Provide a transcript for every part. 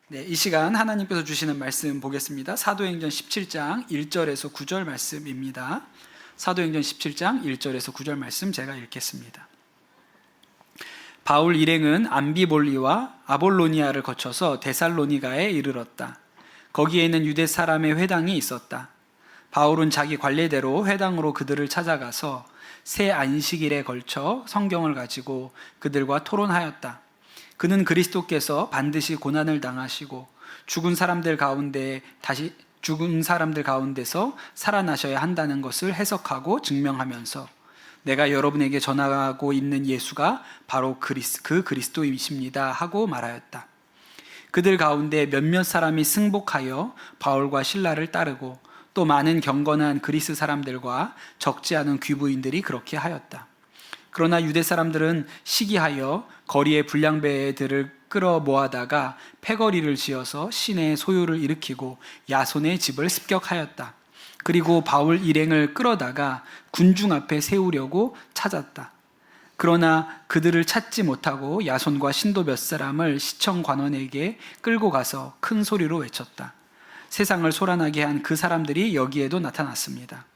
네, 이 시간 하나님께서 주시는 말씀 보겠습니다. 사도행전 17장 1절에서 9절 말씀입니다. 사도행전 17장 1절에서 9절 말씀 제가 읽겠습니다. 바울 일행은 암비볼리와 아볼로니아를 거쳐서 데살로니가에 이르렀다. 거기에는 유대 사람의 회당이 있었다. 바울은 자기 관례대로 회당으로 그들을 찾아가서 새 안식일에 걸쳐 성경을 가지고 그들과 토론하였다. 그는 그리스도께서 반드시 고난을 당하시고 죽은 사람들 가운데서 살아나셔야 한다는 것을 해석하고 증명하면서 내가 여러분에게 전하고 있는 예수가 바로 그 그리스도이십니다 하고 말하였다. 그들 가운데 몇몇 사람이 승복하여 바울과 실라를 따르고 또 많은 경건한 그리스 사람들과 적지 않은 귀부인들이 그렇게 하였다. 그러나 유대 사람들은 시기하여 거리의 불량배들을 끌어 모아다가 패거리를 지어서 시내의 소요를 일으키고 야손의 집을 습격하였다. 그리고 바울 일행을 끌어다가 군중 앞에 세우려고 찾았다. 그러나 그들을 찾지 못하고 야손과 신도 몇 사람을 시청 관원에게 끌고 가서 큰 소리로 외쳤다. 세상을 소란하게 한 그 사람들이 여기에도 나타났습니다.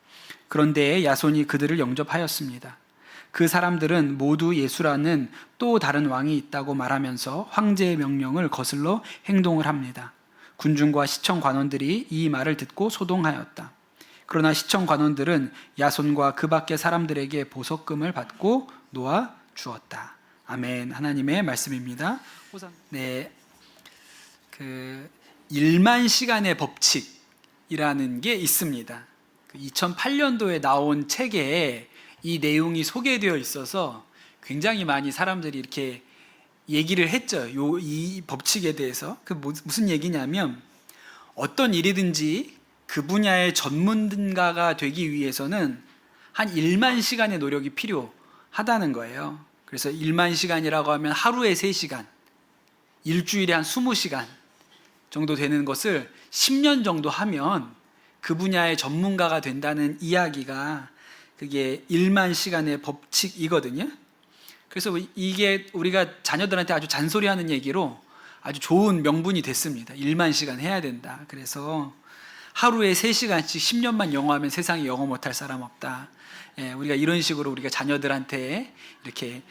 그런데 야손이 그들을 영접하였습니다. 그 사람들은 모두 예수라는 또 다른 왕이 있다고 말하면서 황제의 명령을 거슬러 행동을 합니다. 군중과 시청 관원들이 이 말을 듣고 소동하였다. 그러나 시청 관원들은 야손과 그 밖의 사람들에게 보석금을 받고 놓아 주었다. 아멘. 하나님의 말씀입니다. 네, 1만 시간의 법칙이라는 게 있습니다. 2008년도에 나온 책에 이 내용이 소개되어 있어서 굉장히 많이 사람들이 이렇게 얘기를 했죠. 이 법칙에 대해서. 무슨 얘기냐면 어떤 일이든지 그 분야의 전문가가 되기 위해서는 한 1만 시간의 노력이 필요하다는 거예요. 그래서 1만 시간이라고 하면 하루에 3시간, 일주일에 한 20시간 정도 되는 것을 10년 정도 하면 그 분야의 전문가가 된다는 이야기가 그게 1만 시간의 법칙이거든요. 그래서 이게 우리가 자녀들한테 아주 잔소리하는 얘기로 아주 좋은 명분이 됐습니다. 1만 시간 해야 된다. 그래서 하루에 3시간씩 10년만 영어하면 세상에 영어 못할 사람 없다. 우리가 이런 식으로 우리가 자녀들한테 이렇게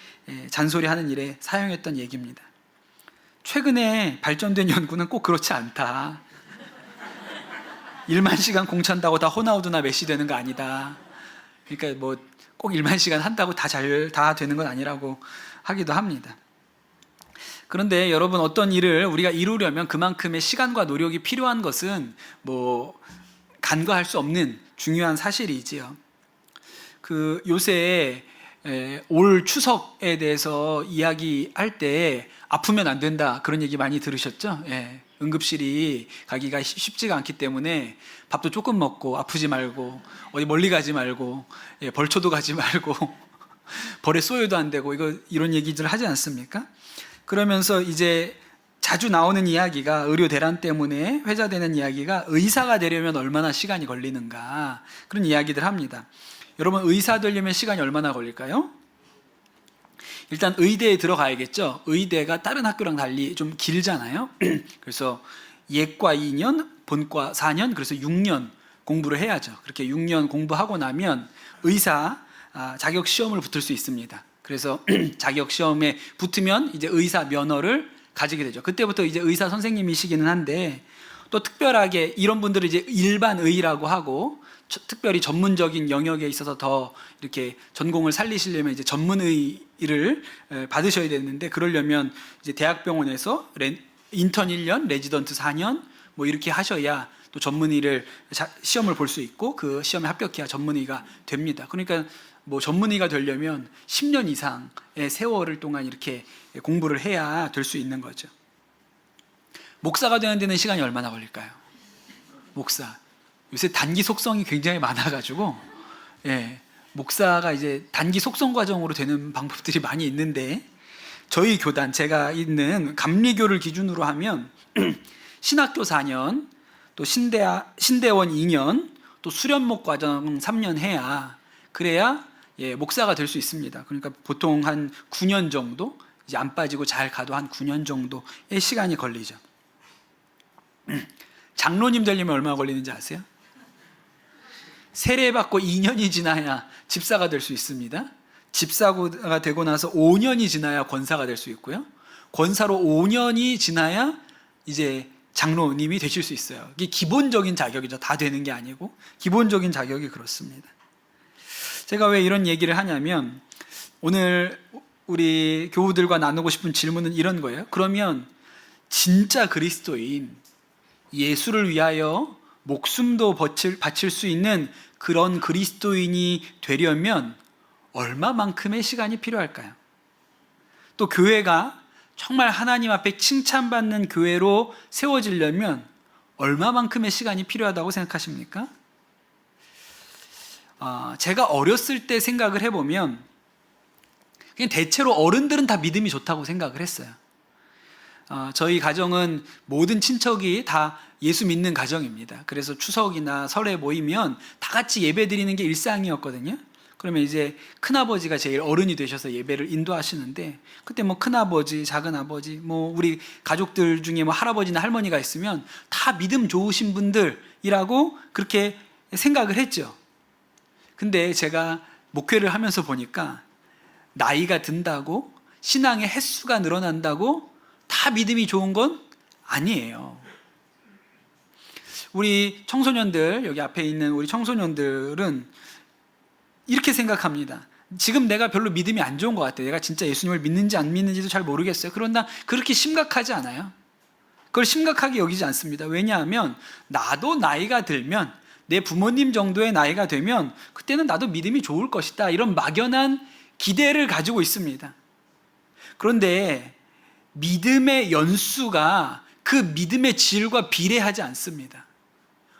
잔소리하는 일에 사용했던 얘기입니다. 최근에 발전된 연구는 꼭 그렇지 않다. 1만 시간 공차한다고 다 호나우두나 메시 되는 거 아니다. 그러니까 뭐 꼭 1만 시간 한다고 다 되는 건 아니라고 하기도 합니다. 그런데 여러분, 어떤 일을 우리가 이루려면 그만큼의 시간과 노력이 필요한 것은 뭐 간과할 수 없는 중요한 사실이지요. 요새 올 추석에 대해서 이야기할 때 아프면 안 된다 그런 얘기 많이 들으셨죠? 응급실이 가기가 쉽지가 않기 때문에 밥도 조금 먹고 아프지 말고 어디 멀리 가지 말고 벌초도 가지 말고 벌에 쏘여도 안 되고 이런 얘기들 하지 않습니까? 그러면서 이제 자주 나오는 이야기가 의료 대란 때문에 회자되는 이야기가 의사가 되려면 얼마나 시간이 걸리는가 그런 이야기들 합니다. 여러분, 의사 되려면 시간이 얼마나 걸릴까요? 일단 의대에 들어가야겠죠. 의대가 다른 학교랑 달리 좀 길잖아요. 그래서 예과 2년, 본과 4년, 그래서 6년 공부를 해야죠. 그렇게 6년 공부하고 나면 의사 자격 시험을 붙을 수 있습니다. 그래서 자격 시험에 붙으면 이제 의사 면허를 가지게 되죠. 그때부터 이제 의사 선생님이시기는 한데, 또 특별하게 이런 분들을 이제 일반의라고 하고, 특별히 전문적인 영역에 있어서 더 이렇게 전공을 살리시려면 이제 전문의를 받으셔야 되는데, 그러려면 이제 대학병원에서 인턴 1년, 레지던트 4년 뭐 이렇게 하셔야 또 전문의를 시험을 볼 수 있고 그 시험에 합격해야 전문의가 됩니다. 그러니까 뭐 전문의가 되려면 10년 이상의 세월을 동안 이렇게 공부를 해야 될 수 있는 거죠. 목사가 되는 데는 시간이 얼마나 걸릴까요? 목사. 요새 단기 속성이 굉장히 많아가지고, 목사가 이제 단기 속성 과정으로 되는 방법들이 많이 있는데, 저희 교단, 제가 있는 감리교를 기준으로 하면 신학교 4년, 또 신대원 2년, 또 수련목 과정 3년 해야, 그래야 목사가 될 수 있습니다. 그러니까 보통 한 9년 정도, 이제 안 빠지고 잘 가도 한 9년 정도의 시간이 걸리죠. 장로님 되려면 얼마나 걸리는지 아세요? 세례받고 2년이 지나야 집사가 될 수 있습니다. 집사가 되고 나서 5년이 지나야 권사가 될 수 있고요. 권사로 5년이 지나야 이제 장로님이 되실 수 있어요. 이게 기본적인 자격이죠. 다 되는 게 아니고 기본적인 자격이 그렇습니다. 제가 왜 이런 얘기를 하냐면 오늘 우리 교우들과 나누고 싶은 질문은 이런 거예요. 그러면 진짜 그리스도인, 예수를 위하여 목숨도 바칠 수 있는 그런 그리스도인이 되려면 얼마만큼의 시간이 필요할까요? 또 교회가 정말 하나님 앞에 칭찬받는 교회로 세워지려면 얼마만큼의 시간이 필요하다고 생각하십니까? 제가 어렸을 때 생각을 해보면 그냥 대체로 어른들은 다 믿음이 좋다고 생각을 했어요. 저희 가정은 모든 친척이 다 예수 믿는 가정입니다. 그래서 추석이나 설에 모이면 다 같이 예배 드리는 게 일상이었거든요. 그러면 이제 큰아버지가 제일 어른이 되셔서 예배를 인도하시는데, 그때 뭐 큰아버지, 작은아버지, 뭐 우리 가족들 중에 뭐 할아버지나 할머니가 있으면 다 믿음 좋으신 분들이라고 그렇게 생각을 했죠. 근데 제가 목회를 하면서 보니까 나이가 든다고 신앙의 횟수가 늘어난다고 다 믿음이 좋은 건 아니에요. 우리 청소년들, 여기 앞에 있는 우리 청소년들은 이렇게 생각합니다. 지금 내가 별로 믿음이 안 좋은 것 같아요. 내가 진짜 예수님을 믿는지 안 믿는지도 잘 모르겠어요. 그러나 그렇게 심각하지 않아요. 그걸 심각하게 여기지 않습니다. 왜냐하면 나도 나이가 들면, 내 부모님 정도의 나이가 되면 그때는 나도 믿음이 좋을 것이다, 이런 막연한 기대를 가지고 있습니다. 그런데 믿음의 연수가 그 믿음의 질과 비례하지 않습니다.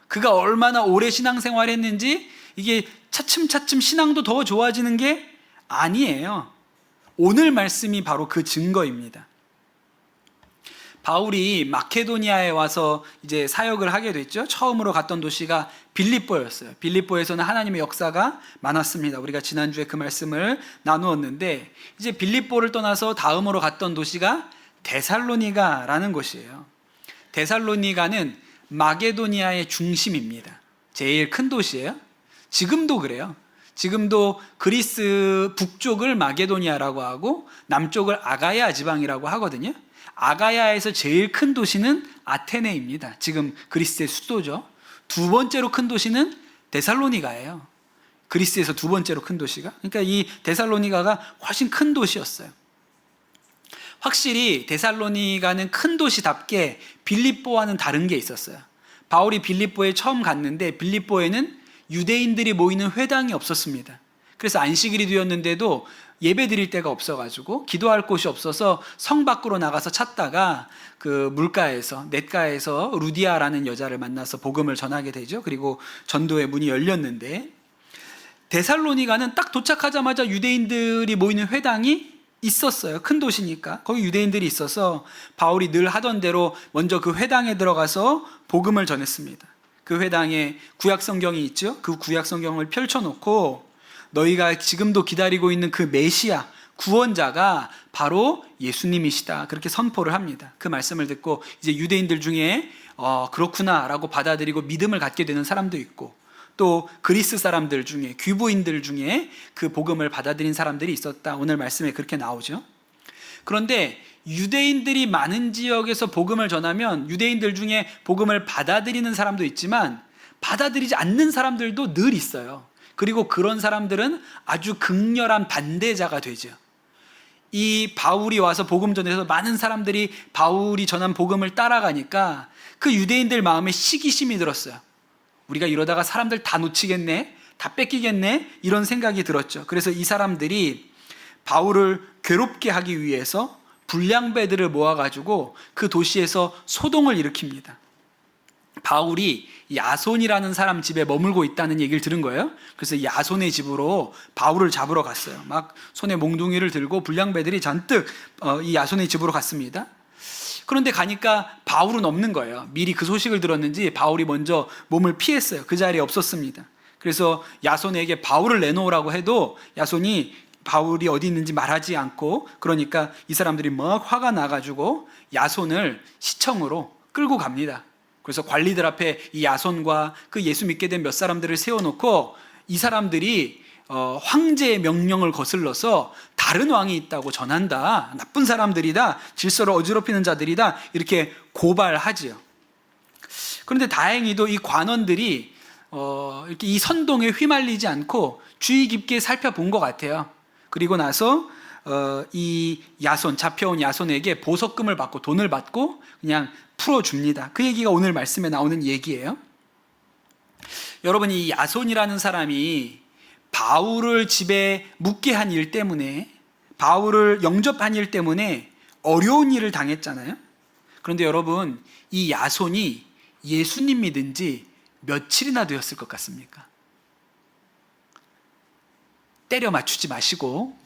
그가 얼마나 오래 신앙생활을 했는지 이게 차츰차츰 신앙도 더 좋아지는 게 아니에요. 오늘 말씀이 바로 그 증거입니다. 바울이 마케도니아에 와서 이제 사역을 하게 됐죠. 처음으로 갔던 도시가 빌립보였어요. 빌립보에서는 하나님의 역사가 많았습니다. 우리가 지난주에 그 말씀을 나누었는데, 이제 빌립보를 떠나서 다음으로 갔던 도시가 데살로니가라는 곳이에요. 데살로니가는 마게도니아의 중심입니다. 제일 큰 도시예요. 지금도 그래요. 지금도 그리스 북쪽을 마게도니아라고 하고 남쪽을 아가야 지방이라고 하거든요. 아가야에서 제일 큰 도시는 아테네입니다. 지금 그리스의 수도죠. 두 번째로 큰 도시는 데살로니가예요. 그리스에서 두 번째로 큰 도시가. 그러니까 이 데살로니가가 훨씬 큰 도시였어요. 확실히 데살로니가는 큰 도시답게 빌립보와는 다른 게 있었어요. 바울이 빌립보에 처음 갔는데 빌립보에는 유대인들이 모이는 회당이 없었습니다. 그래서 안식일이 되었는데도 예배 드릴 데가 없어가지고 기도할 곳이 없어서 성 밖으로 나가서 찾다가 그 물가에서, 냇가에서 루디아라는 여자를 만나서 복음을 전하게 되죠. 그리고 전도의 문이 열렸는데, 데살로니가는 딱 도착하자마자 유대인들이 모이는 회당이 있었어요. 큰 도시니까 거기 유대인들이 있어서 바울이 늘 하던 대로 먼저 그 회당에 들어가서 복음을 전했습니다. 그 회당에 구약 성경이 있죠. 그 구약 성경을 펼쳐놓고 너희가 지금도 기다리고 있는 그 메시아, 구원자가 바로 예수님이시다, 그렇게 선포를 합니다. 그 말씀을 듣고 이제 유대인들 중에 그렇구나 라고 받아들이고 믿음을 갖게 되는 사람도 있고, 또 그리스 사람들 중에, 귀부인들 중에 그 복음을 받아들인 사람들이 있었다. 오늘 말씀에 그렇게 나오죠. 그런데 유대인들이 많은 지역에서 복음을 전하면 유대인들 중에 복음을 받아들이는 사람도 있지만 받아들이지 않는 사람들도 늘 있어요. 그리고 그런 사람들은 아주 극렬한 반대자가 되죠. 이 바울이 와서 복음 전해서 많은 사람들이 바울이 전한 복음을 따라가니까 그 유대인들 마음에 시기심이 들었어요. 우리가 이러다가 사람들 다 놓치겠네, 다 뺏기겠네, 이런 생각이 들었죠. 그래서 이 사람들이 바울을 괴롭게 하기 위해서 불량배들을 모아가지고 그 도시에서 소동을 일으킵니다. 바울이 야손이라는 사람 집에 머물고 있다는 얘기를 들은 거예요. 그래서 야손의 집으로 바울을 잡으러 갔어요. 막 손에 몽둥이를 들고 불량배들이 잔뜩 이 야손의 집으로 갔습니다. 그런데 가니까 바울은 없는 거예요. 미리 그 소식을 들었는지 바울이 먼저 몸을 피했어요. 그 자리에 없었습니다. 그래서 야손에게 바울을 내놓으라고 해도 야손이 바울이 어디 있는지 말하지 않고, 그러니까 이 사람들이 막 화가 나가지고 야손을 시청으로 끌고 갑니다. 그래서 관리들 앞에 이 야손과 그 예수 믿게 된 몇 사람들을 세워놓고 이 사람들이 황제의 명령을 거슬러서 다른 왕이 있다고 전한다, 나쁜 사람들이다, 질서를 어지럽히는 자들이다, 이렇게 고발하지요. 그런데 다행히도 이 관원들이 이렇게 이 선동에 휘말리지 않고 주의 깊게 살펴본 것 같아요. 그리고 나서 이 야손, 잡혀온 야손에게 보석금을 받고 돈을 받고 그냥 풀어줍니다. 그 얘기가 오늘 말씀에 나오는 얘기예요. 여러분, 이 야손이라는 사람이 바울을 집에 묵게 한 일 때문에, 바울을 영접한 일 때문에 어려운 일을 당했잖아요. 그런데 여러분, 이 야손이 예수님 믿은 지 며칠이나 되었을 것 같습니까? 때려 맞추지 마시고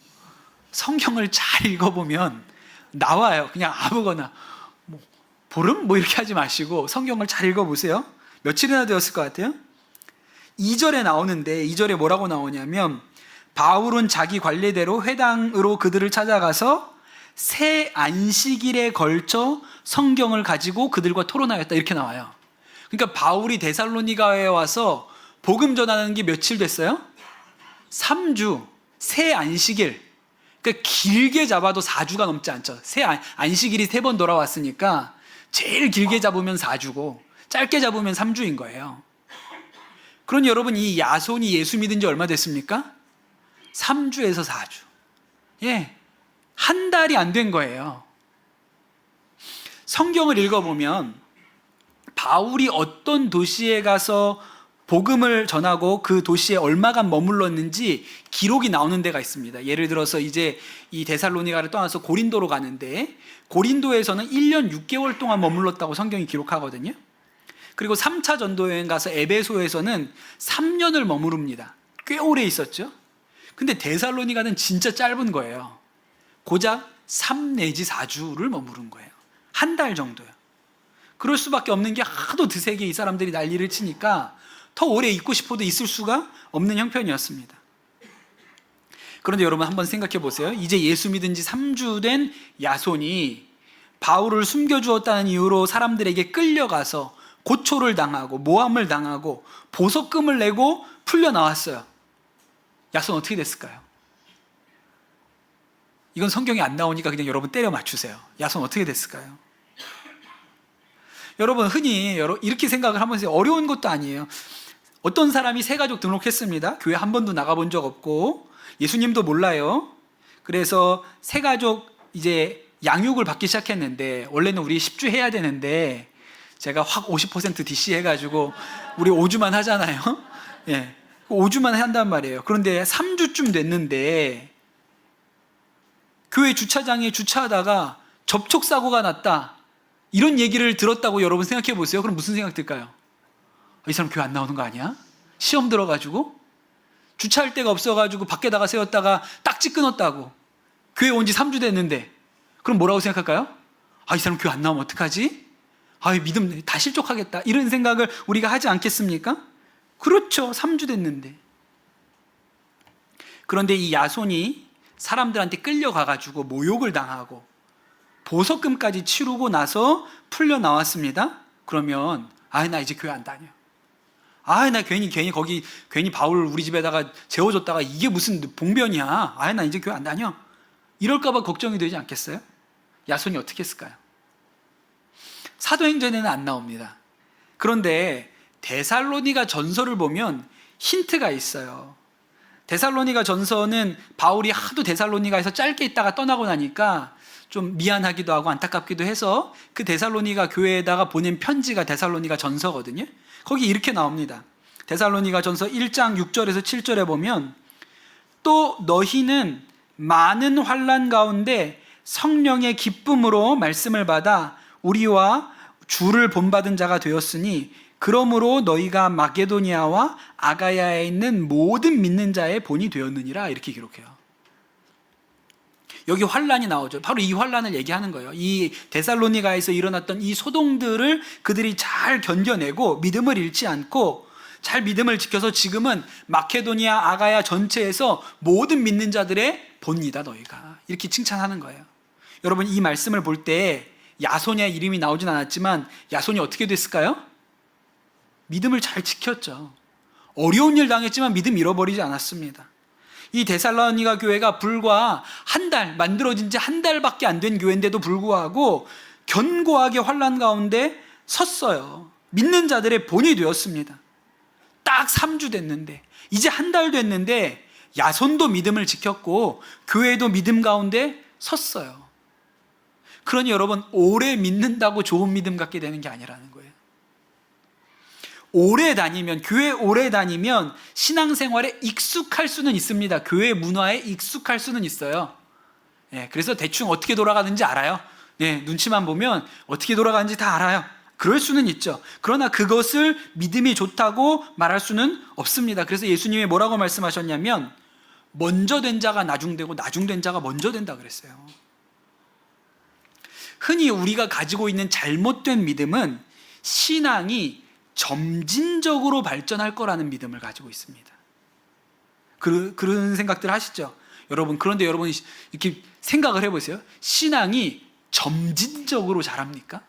성경을 잘 읽어보면 나와요. 그냥 아무거나 보름? 이렇게 하지 마시고 성경을 잘 읽어보세요. 며칠이나 되었을 것 같아요? 2절에 나오는데, 2절에 뭐라고 나오냐면, 바울은 자기 관례대로 회당으로 그들을 찾아가서 새 안식일에 걸쳐 성경을 가지고 그들과 토론하였다, 이렇게 나와요. 그러니까 바울이 데살로니가에 와서 복음 전하는 게 며칠 됐어요? 3주, 새 안식일. 그러니까 길게 잡아도 4주가 넘지 않죠. 새 안식일이 3번 돌아왔으니까 제일 길게 잡으면 4주고 짧게 잡으면 3주인 거예요. 그러니 여러분, 이 야손이 예수 믿은 지 얼마 됐습니까? 3주에서 4주. 예, 한 달이 안 된 거예요. 성경을 읽어보면 바울이 어떤 도시에 가서 복음을 전하고 그 도시에 얼마간 머물렀는지 기록이 나오는 데가 있습니다. 예를 들어서 이제 이 데살로니가를 떠나서 고린도로 가는데, 고린도에서는 1년 6개월 동안 머물렀다고 성경이 기록하거든요. 그리고 3차 전도여행 가서 에베소에서는 3년을 머무릅니다. 꽤 오래 있었죠. 근데 데살로니가는 진짜 짧은 거예요. 고작 3 내지 4주를 머무른 거예요. 한 달 정도요. 그럴 수밖에 없는 게 하도 드세게 이 사람들이 난리를 치니까 더 오래 있고 싶어도 있을 수가 없는 형편이었습니다. 그런데 여러분, 한번 생각해 보세요. 이제 예수 믿은 지 3주 된 야손이 바울을 숨겨주었다는 이유로 사람들에게 끌려가서 고초를 당하고 모함을 당하고 보석금을 내고 풀려 나왔어요. 야손 어떻게 됐을까요? 이건 성경에 안 나오니까 그냥 여러분 때려 맞추세요. 야손 어떻게 됐을까요? 여러분, 흔히 이렇게 생각을 하면서, 어려운 것도 아니에요. 어떤 사람이 새가족 등록했습니다. 교회 한 번도 나가본 적 없고 예수님도 몰라요. 그래서 새가족 이제 양육을 받기 시작했는데, 원래는 우리 10주 해야 되는데 제가 확 50% DC 해가지고 우리 5주만 하잖아요. 예, 5주만 한단 말이에요. 그런데 3주쯤 됐는데 교회 주차장에 주차하다가 접촉사고가 났다, 이런 얘기를 들었다고 여러분 생각해 보세요. 그럼 무슨 생각 들까요? 이 사람 교회 안 나오는 거 아니야? 시험 들어가지고 주차할 데가 없어가지고 밖에다가 세웠다가 딱지 끊었다고, 교회 온 지 3주 됐는데. 그럼 뭐라고 생각할까요? 이 사람 교회 안 나오면 어떡하지? 믿음 다 실족하겠다, 이런 생각을 우리가 하지 않겠습니까? 그렇죠. 3주 됐는데. 그런데 이 야손이 사람들한테 끌려가가지고 모욕을 당하고 보석금까지 치르고 나서 풀려 나왔습니다. 그러면 나 이제 교회 안 다녀. 나 괜히 거기 괜히 바울 우리 집에다가 재워줬다가 이게 무슨 봉변이야. 나 이제 교회 안 다녀. 이럴까봐 걱정이 되지 않겠어요? 야손이 어떻게 했을까요? 사도행전에는 안 나옵니다. 그런데 데살로니가 전서를 보면 힌트가 있어요. 데살로니가 전서는 바울이 하도 데살로니가에서 짧게 있다가 떠나고 나니까 좀 미안하기도 하고 안타깝기도 해서 그 데살로니가 교회에다가 보낸 편지가 데살로니가 전서거든요. 거기 이렇게 나옵니다. 데살로니가 전서 1장 6절에서 7절에 보면, 또 너희는 많은 환난 가운데 성령의 기쁨으로 말씀을 받아 우리와 주를 본받은 자가 되었으니, 그러므로 너희가 마게도니아와 아가야에 있는 모든 믿는 자의 본이 되었느니라, 이렇게 기록해요. 여기 환란이 나오죠. 바로 이 환란을 얘기하는 거예요. 이 데살로니가에서 일어났던 이 소동들을 그들이 잘 견뎌내고 믿음을 잃지 않고 잘 믿음을 지켜서 지금은 마케도니아, 아가야 전체에서 모든 믿는 자들의 본이다 너희가, 이렇게 칭찬하는 거예요. 여러분, 이 말씀을 볼 때 야손의 이름이 나오진 않았지만 야손이 어떻게 됐을까요? 믿음을 잘 지켰죠. 어려운 일 당했지만 믿음 잃어버리지 않았습니다. 이 데살로니가 교회가 불과 한 달, 만들어진 지 한 달밖에 안 된 교회인데도 불구하고 견고하게 환난 가운데 섰어요. 믿는 자들의 본이 되었습니다. 딱 3주 됐는데, 이제 한 달 됐는데 야손도 믿음을 지켰고 교회도 믿음 가운데 섰어요. 그러니 여러분, 오래 믿는다고 좋은 믿음 갖게 되는 게 아니라는 거예요. 오래 다니면, 교회 오래 다니면 신앙생활에 익숙할 수는 있습니다. 교회 문화에 익숙할 수는 있어요. 그래서 대충 어떻게 돌아가는지 알아요. 눈치만 보면 어떻게 돌아가는지 다 알아요. 그럴 수는 있죠. 그러나 그것을 믿음이 좋다고 말할 수는 없습니다. 그래서 예수님이 뭐라고 말씀하셨냐면, 먼저 된 자가 나중되고 나중된 자가 먼저 된다 그랬어요. 흔히 우리가 가지고 있는 잘못된 믿음은 신앙이 점진적으로 발전할 거라는 믿음을 가지고 있습니다. 그런 생각들 하시죠? 여러분, 그런데 여러분이 이렇게 생각을 해보세요. 신앙이 점진적으로 자랍니까?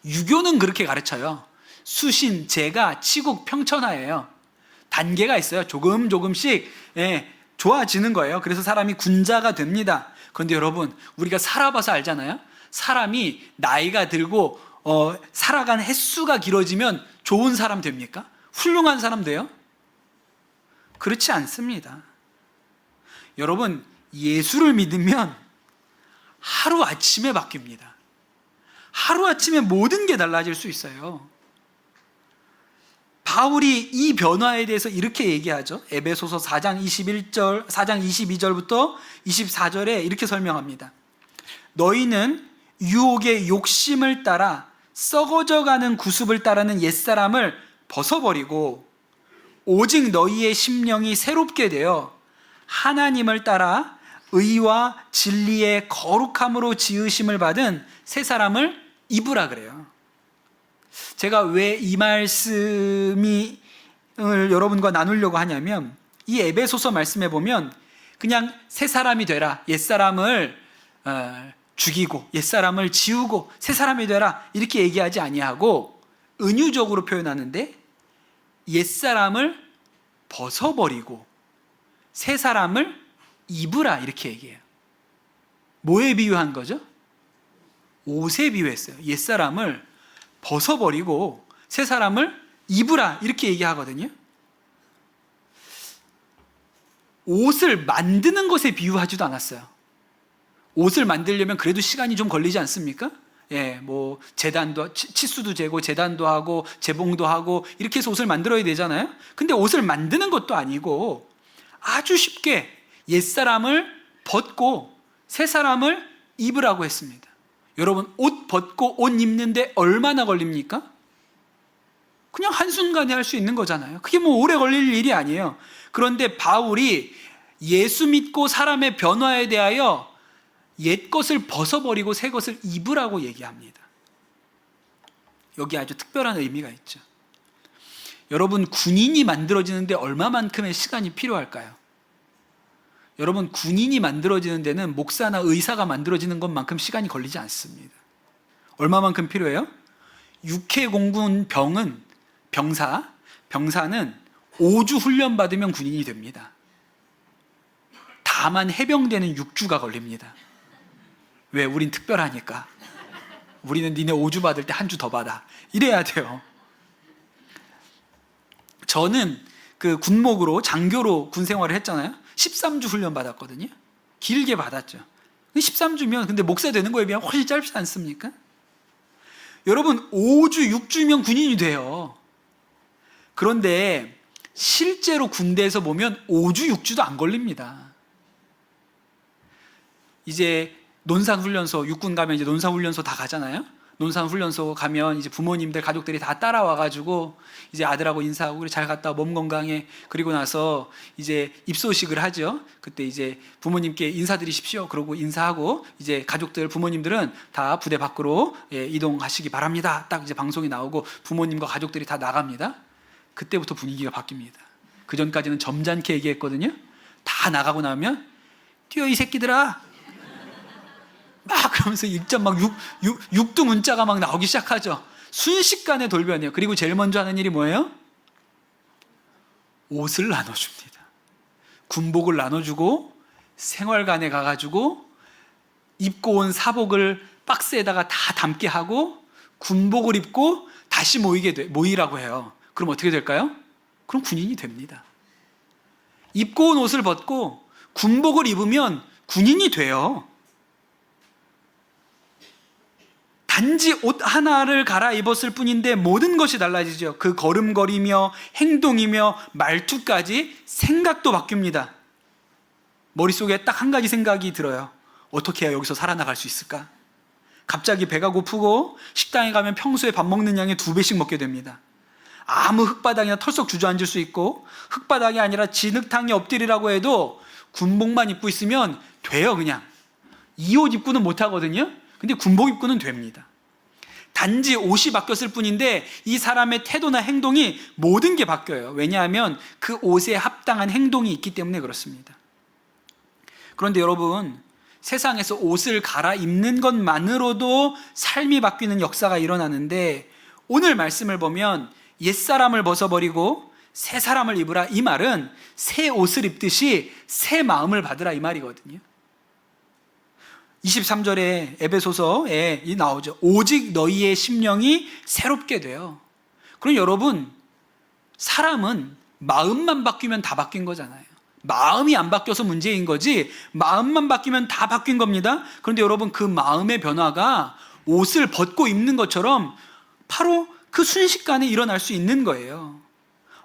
유교는 그렇게 가르쳐요. 수신, 제가, 치국, 평천하예요. 단계가 있어요. 조금씩 좋아지는 거예요. 그래서 사람이 군자가 됩니다. 그런데 여러분, 우리가 살아봐서 알잖아요. 사람이 나이가 들고 살아간 횟수가 길어지면 좋은 사람 됩니까? 훌륭한 사람 돼요? 그렇지 않습니다. 여러분, 예수를 믿으면 하루아침에 바뀝니다. 하루아침에 모든 게 달라질 수 있어요. 바울이 이 변화에 대해서 이렇게 얘기하죠. 에베소서 4장 22절부터 24절에 이렇게 설명합니다. 너희는 유혹의 욕심을 따라 썩어져가는 구습을 따르는 옛사람을 벗어버리고 오직 너희의 심령이 새롭게 되어 하나님을 따라 의와 진리의 거룩함으로 지으심을 받은 새 사람을 입으라 그래요. 제가 왜 이 말씀을 여러분과 나누려고 하냐면, 이 에베소서 말씀에 보면 그냥 새 사람이 되라, 옛사람을 죽이고 옛사람을 지우고 새 사람이 되라 이렇게 얘기하지 아니하고 은유적으로 표현하는데, 옛사람을 벗어버리고 새 사람을 입으라 이렇게 얘기해요. 뭐에 비유한 거죠? 옷에 비유했어요. 옛사람을 벗어버리고 새 사람을 입으라 이렇게 얘기하거든요. 옷을 만드는 것에 비유하지도 않았어요. 옷을 만들려면 그래도 시간이 좀 걸리지 않습니까? 뭐 제단도, 치수도 재고 제단도 하고 재봉도 하고 이렇게 해서 옷을 만들어야 되잖아요. 근데 옷을 만드는 것도 아니고 아주 쉽게 옛사람을 벗고 새 사람을 입으라고 했습니다. 여러분, 옷 벗고 옷 입는데 얼마나 걸립니까? 그냥 한순간에 할 수 있는 거잖아요. 그게 뭐 오래 걸릴 일이 아니에요. 그런데 바울이 예수 믿고 사람의 변화에 대하여 옛 것을 벗어버리고 새 것을 입으라고 얘기합니다. 여기 아주 특별한 의미가 있죠. 여러분, 군인이 만들어지는데 얼마만큼의 시간이 필요할까요? 여러분, 군인이 만들어지는 데는 목사나 의사가 만들어지는 것만큼 시간이 걸리지 않습니다. 얼마만큼 필요해요? 육해공군 병사는 5주 훈련 받으면 군인이 됩니다. 다만 해병대는 6주가 걸립니다. 왜? 우린 특별하니까. 우리는 니네 5주 받을 때 1주 더 받아. 이래야 돼요. 저는 그 군목으로 장교로 군 생활을 했잖아요. 13주 훈련 받았거든요. 길게 받았죠. 13주면 근데 목사 되는 거에 비하면 훨씬 짧지 않습니까? 여러분, 5주, 6주면 군인이 돼요. 그런데 실제로 군대에서 보면 5주, 6주도 안 걸립니다. 이제 논산훈련소, 육군 가면 이제 논산훈련소 다 가잖아요. 논산훈련소 가면 이제 부모님들, 가족들이 다 따라와가지고 이제 아들하고 인사하고 그래 잘 갔다 몸 건강해. 그리고 나서 이제 입소식을 하죠. 그때 이제 부모님께 인사드리십시오. 그러고 인사하고 이제 가족들, 부모님들은 다 부대 밖으로 이동하시기 바랍니다. 딱 이제 방송이 나오고 부모님과 가족들이 다 나갑니다. 그때부터 분위기가 바뀝니다. 그 전까지는 점잖게 얘기했거든요. 다 나가고 나면 뛰어 이 새끼들아. 막 그러면서 읽자 막 육두 문자가 막 나오기 시작하죠. 순식간에 돌변해요. 그리고 제일 먼저 하는 일이 뭐예요? 옷을 나눠줍니다. 군복을 나눠주고 생활관에 가가지고 입고 온 사복을 박스에다가 다 담게 하고 군복을 입고 다시 모이라고 해요. 그럼 어떻게 될까요? 그럼 군인이 됩니다. 입고 온 옷을 벗고 군복을 입으면 군인이 돼요. 단지 옷 하나를 갈아입었을 뿐인데 모든 것이 달라지죠. 그 걸음걸이며 행동이며 말투까지 생각도 바뀝니다. 머릿속에 딱 한 가지 생각이 들어요. 어떻게 해야 여기서 살아나갈 수 있을까? 갑자기 배가 고프고 식당에 가면 평소에 밥 먹는 양의 2배씩 먹게 됩니다. 아무 흙바닥이나 털썩 주저앉을 수 있고, 흙바닥이 아니라 진흙탕에 엎드리라고 해도 군복만 입고 있으면 돼요. 그냥 이 옷 입고는 못하거든요. 근데 군복 입고는 됩니다. 단지 옷이 바뀌었을 뿐인데 이 사람의 태도나 행동이 모든 게 바뀌어요. 왜냐하면 그 옷에 합당한 행동이 있기 때문에 그렇습니다. 그런데 여러분, 세상에서 옷을 갈아입는 것만으로도 삶이 바뀌는 역사가 일어나는데, 오늘 말씀을 보면 옛사람을 벗어버리고 새 사람을 입으라, 이 말은 새 옷을 입듯이 새 마음을 받으라, 이 말이거든요. 23절에 에베소서에 나오죠. 오직 너희의 심령이 새롭게 돼요. 그럼 여러분, 사람은 마음만 바뀌면 다 바뀐 거잖아요. 마음이 안 바뀌어서 문제인 거지, 마음만 바뀌면 다 바뀐 겁니다. 그런데 여러분, 그 마음의 변화가 옷을 벗고 입는 것처럼 바로 그 순식간에 일어날 수 있는 거예요.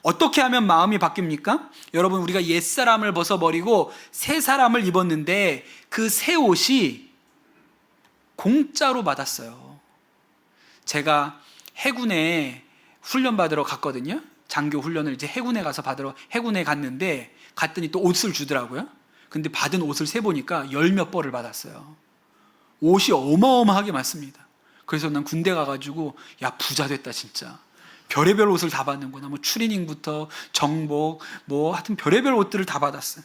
어떻게 하면 마음이 바뀝니까? 여러분, 우리가 옛사람을 벗어버리고 새 사람을 입었는데 그 새 옷이 공짜로 받았어요. 제가 해군에 훈련 받으러 갔거든요. 장교 훈련을 이제 해군에 가서 받으러 해군에 갔는데, 갔더니 또 옷을 주더라고요. 근데 받은 옷을 세보니까 10몇 벌을 받았어요. 옷이 어마어마하게 많습니다. 그래서 난 군대 가가지고, 야, 부자 됐다 진짜. 별의별 옷을 다 받는구나. 뭐 추리닝부터 정복, 뭐 하여튼 별의별 옷들을 다 받았어요.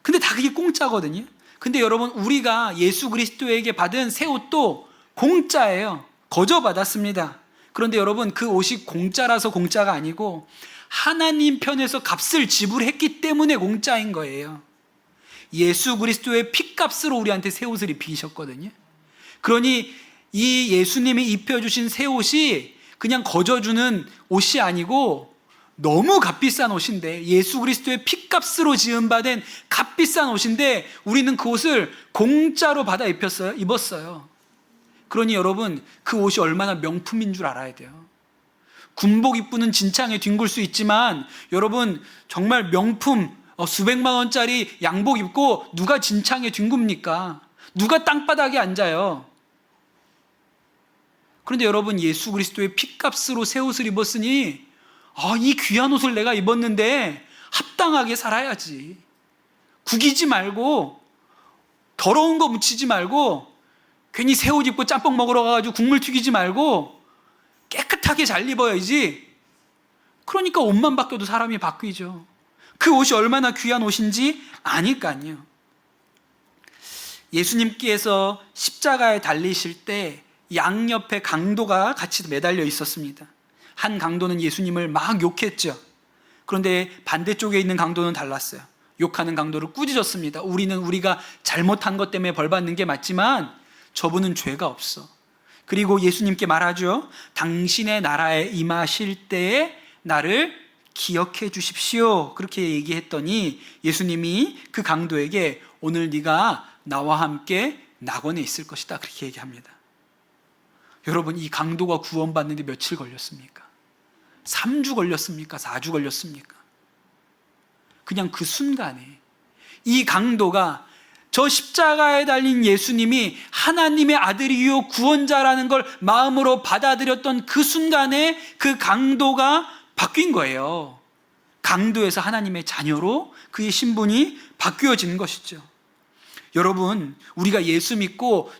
근데 다 그게 공짜거든요. 근데 여러분, 우리가 예수 그리스도에게 받은 새 옷도 공짜예요. 거저 받았습니다. 그런데 여러분, 그 옷이 공짜라서 공짜가 아니고 하나님 편에서 값을 지불했기 때문에 공짜인 거예요. 예수 그리스도의 핏값으로 우리한테 새 옷을 입히셨거든요. 그러니 이 예수님이 입혀주신 새 옷이 그냥 거저 주는 옷이 아니고 너무 값비싼 옷인데, 예수 그리스도의 핏값으로 지음받은 값비싼 옷인데 우리는 그 옷을 공짜로 받아 입었어요. 그러니 여러분, 그 옷이 얼마나 명품인 줄 알아야 돼요. 군복 입고는 진창에 뒹굴 수 있지만 여러분, 정말 명품 수백만 원짜리 양복 입고 누가 진창에 뒹굽니까? 누가 땅바닥에 앉아요? 그런데 여러분, 예수 그리스도의 핏값으로 새 옷을 입었으니, 이 귀한 옷을 내가 입었는데 합당하게 살아야지. 구기지 말고, 더러운 거 묻히지 말고, 괜히 새 옷 입고 짬뽕 먹으러 가가지고 국물 튀기지 말고 깨끗하게 잘 입어야지. 그러니까 옷만 바뀌어도 사람이 바뀌죠. 그 옷이 얼마나 귀한 옷인지 아니까요. 예수님께서 십자가에 달리실 때 양옆에 강도가 같이 매달려 있었습니다. 한 강도는 예수님을 막 욕했죠. 그런데 반대쪽에 있는 강도는 달랐어요. 욕하는 강도를 꾸짖었습니다. 우리가 잘못한 것 때문에 벌 받는 게 맞지만 저분은 죄가 없어. 그리고 예수님께 말하죠. 당신의 나라에 임하실 때에 나를 기억해 주십시오. 그렇게 얘기했더니 예수님이 그 강도에게 오늘 네가 나와 함께 낙원에 있을 것이다, 그렇게 얘기합니다. 여러분, 이 강도가 구원받는데 며칠 걸렸습니까? 3주 걸렸습니까? 4주 걸렸습니까? 그냥 그 순간에 이 강도가 저 십자가에 달린 예수님이 하나님의 아들이요 구원자라는 걸 마음으로 받아들였던 그 순간에 그 강도가 바뀐 거예요. 강도에서 하나님의 자녀로 그의 신분이 바뀌어지는 것이죠. 여러분, 우리가 예수 믿고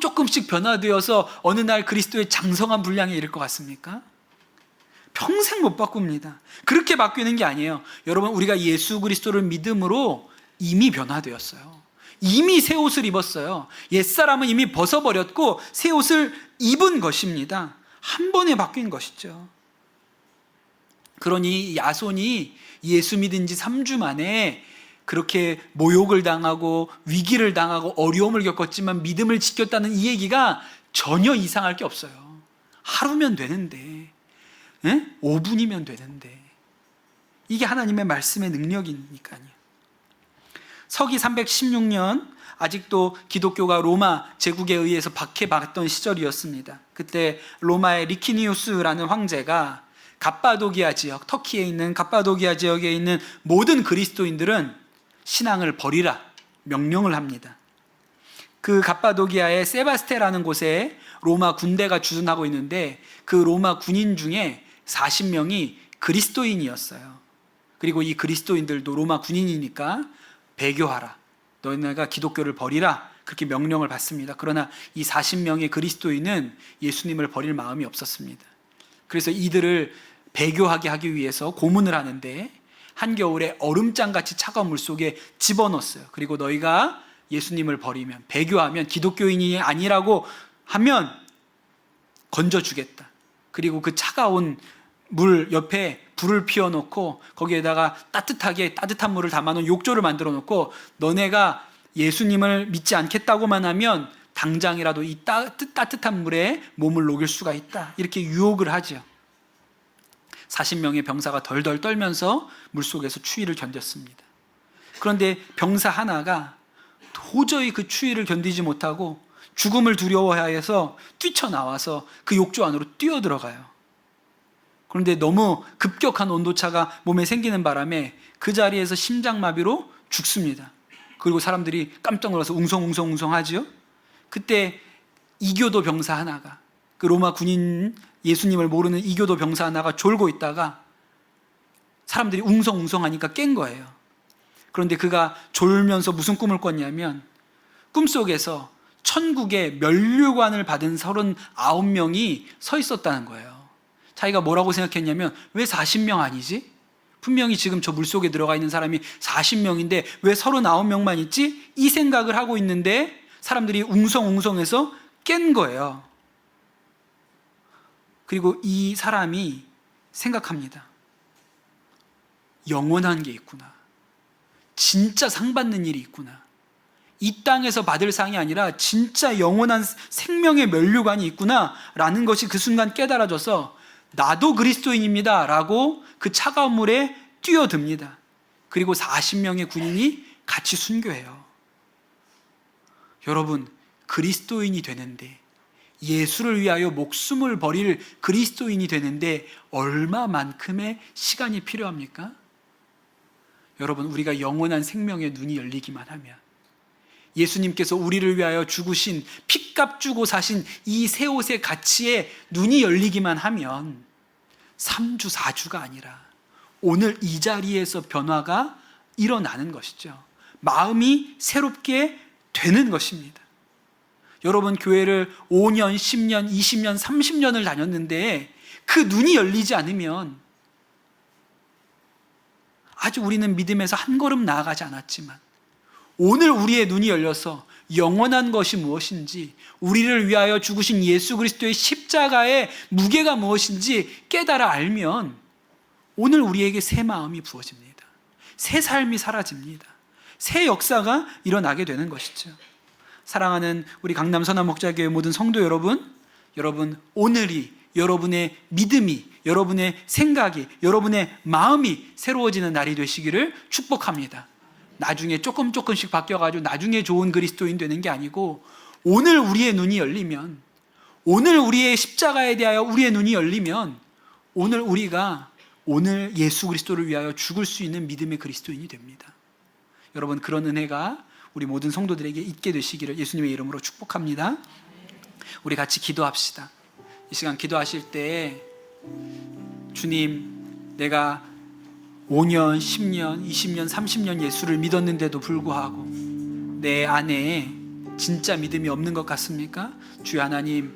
조금씩 변화되어서 어느 날 그리스도의 장성한 분량에 이를 것 같습니까? 평생 못 바꿉니다. 그렇게 바뀌는 게 아니에요. 여러분, 우리가 예수 그리스도를 믿음으로 이미 변화되었어요. 이미 새 옷을 입었어요. 옛사람은 이미 벗어버렸고 새 옷을 입은 것입니다. 한 번에 바뀐 것이죠. 그러니 야손이 예수 믿은 지 3주 만에 그렇게 모욕을 당하고 위기를 당하고 어려움을 겪었지만 믿음을 지켰다는 이 얘기가 전혀 이상할 게 없어요. 하루면 되는데, 5분이면 되는데, 이게 하나님의 말씀의 능력이니까요. 서기 316년, 아직도 기독교가 로마 제국에 의해서 박해받던 시절이었습니다. 그때 로마의 리키니우스라는 황제가 갑바도기아 지역, 터키에 있는 갑바도기아 지역에 있는 모든 그리스도인들은 신앙을 버리라 명령을 합니다. 그 갑바도기아의 세바스테라는 곳에 로마 군대가 주둔하고 있는데 그 로마 군인 중에 40명이 그리스도인이었어요. 그리고 이 그리스도인들도 로마 군인이니까 배교하라, 너희가 기독교를 버리라, 그렇게 명령을 받습니다. 그러나 이 40명의 그리스도인은 예수님을 버릴 마음이 없었습니다. 그래서 이들을 배교하게 하기 위해서 고문을 하는데 한겨울에 얼음장같이 차가운 물 속에 집어넣었어요. 그리고 너희가 예수님을 버리면, 배교하면, 기독교인이 아니라고 하면 건져주겠다. 그리고 그 차가운 물 옆에 불을 피워놓고 거기에다가 따뜻한 물을 담아놓은 욕조를 만들어 놓고 너네가 예수님을 믿지 않겠다고만 하면 당장이라도 이 따뜻한 물에 몸을 녹일 수가 있다, 이렇게 유혹을 하죠. 40명의 병사가 덜덜 떨면서 물속에서 추위를 견뎠습니다. 그런데 병사 하나가 도저히 그 추위를 견디지 못하고 죽음을 두려워해서 뛰쳐나와서 그 욕조 안으로 뛰어들어가요. 그런데 너무 급격한 온도차가 몸에 생기는 바람에 그 자리에서 심장마비로 죽습니다. 그리고 사람들이 깜짝 놀라서 웅성웅성 하지요. 그때 이교도 병사 하나가, 그 로마 군인, 예수님을 모르는 이교도 병사 하나가 졸고 있다가 사람들이 웅성웅성하니까 깬 거예요. 그런데 그가 졸면서 무슨 꿈을 꿨냐면 꿈속에서 천국의 면류관을 받은 39명이 서 있었다는 거예요. 자기가 뭐라고 생각했냐면 왜 40명 아니지? 분명히 지금 저 물속에 들어가 있는 사람이 40명인데 왜 39명만 있지? 이 생각을 하고 있는데 사람들이 웅성웅성해서 깬 거예요. 그리고 이 사람이 생각합니다. 영원한 게 있구나. 진짜 상 받는 일이 있구나. 이 땅에서 받을 상이 아니라 진짜 영원한 생명의 면류관이 있구나 라는 것이 그 순간 깨달아져서 나도 그리스도인입니다 라고 그 차가운 물에 뛰어듭니다. 그리고 40명의 군인이 같이 순교해요. 여러분, 그리스도인이 되는데, 예수를 위하여 목숨을 버릴 그리스도인이 되는데 얼마만큼의 시간이 필요합니까? 여러분, 우리가 영원한 생명의 눈이 열리기만 하면, 예수님께서 우리를 위하여 죽으신, 핏값 주고 사신 이 새 옷의 가치에 눈이 열리기만 하면 3주, 4주가 아니라 오늘 이 자리에서 변화가 일어나는 것이죠. 마음이 새롭게 되는 것입니다. 여러분, 교회를 5년, 10년, 20년, 30년을 다녔는데 그 눈이 열리지 않으면 아직 우리는 믿음에서 한 걸음 나아가지 않았지만 오늘 우리의 눈이 열려서 영원한 것이 무엇인지, 우리를 위하여 죽으신 예수 그리스도의 십자가의 무게가 무엇인지 깨달아 알면 오늘 우리에게 새 마음이 부어집니다. 새 삶이 사라집니다. 새 역사가 일어나게 되는 것이죠. 사랑하는 우리 강남 선한목자교회 모든 성도 여러분, 오늘이 여러분의 믿음이, 여러분의 생각이, 여러분의 마음이 새로워지는 날이 되시기를 축복합니다. 나중에 조금씩 바뀌어가지고 나중에 좋은 그리스도인 되는 게 아니고 오늘 우리의 눈이 열리면, 오늘 우리의 십자가에 대하여 우리의 눈이 열리면 오늘 우리가 오늘 예수 그리스도를 위하여 죽을 수 있는 믿음의 그리스도인이 됩니다. 여러분, 그런 은혜가 우리 모든 성도들에게 있게 되시기를 예수님의 이름으로 축복합니다. 우리 같이 기도합시다. 이 시간 기도하실 때 주님, 내가 5년, 10년, 20년, 30년 예수를 믿었는데도 불구하고 내 안에 진짜 믿음이 없는 것 같습니까? 주여 하나님,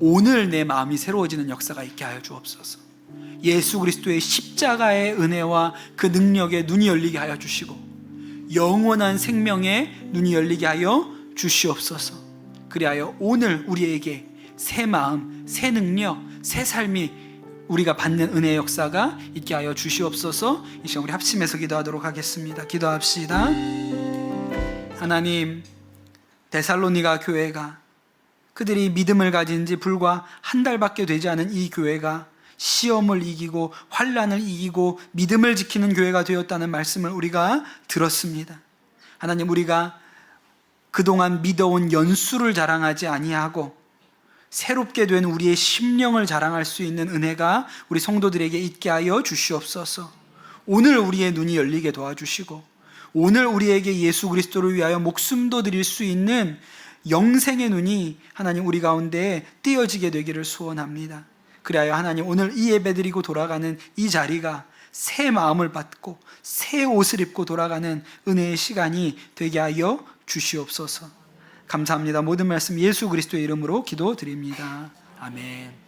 오늘 내 마음이 새로워지는 역사가 있게 하여 주옵소서. 예수 그리스도의 십자가의 은혜와 그 능력에 눈이 열리게 하여 주시고 영원한 생명의 눈이 열리게 하여 주시옵소서. 그리하여 오늘 우리에게 새 마음, 새 능력, 새 삶이 우리가 받는 은혜의 역사가 있게 하여 주시옵소서. 이 시간 우리 합심해서 기도하도록 하겠습니다. 기도합시다. 하나님, 데살로니가 교회가 그들이 믿음을 가진 지 불과 한 달밖에 되지 않은 이 교회가 시험을 이기고 환난을 이기고 믿음을 지키는 교회가 되었다는 말씀을 우리가 들었습니다. 하나님, 우리가 그동안 믿어온 연수를 자랑하지 아니하고 새롭게 된 우리의 심령을 자랑할 수 있는 은혜가 우리 성도들에게 있게 하여 주시옵소서. 오늘 우리의 눈이 열리게 도와주시고 오늘 우리에게 예수 그리스도를 위하여 목숨도 드릴 수 있는 영생의 눈이 하나님 우리 가운데 띄어지게 되기를 소원합니다. 그리하여 하나님, 오늘 이 예배드리고 돌아가는 이 자리가 새 마음을 받고 새 옷을 입고 돌아가는 은혜의 시간이 되게 하여 주시옵소서. 감사합니다. 모든 말씀 예수 그리스도의 이름으로 기도드립니다. 아멘.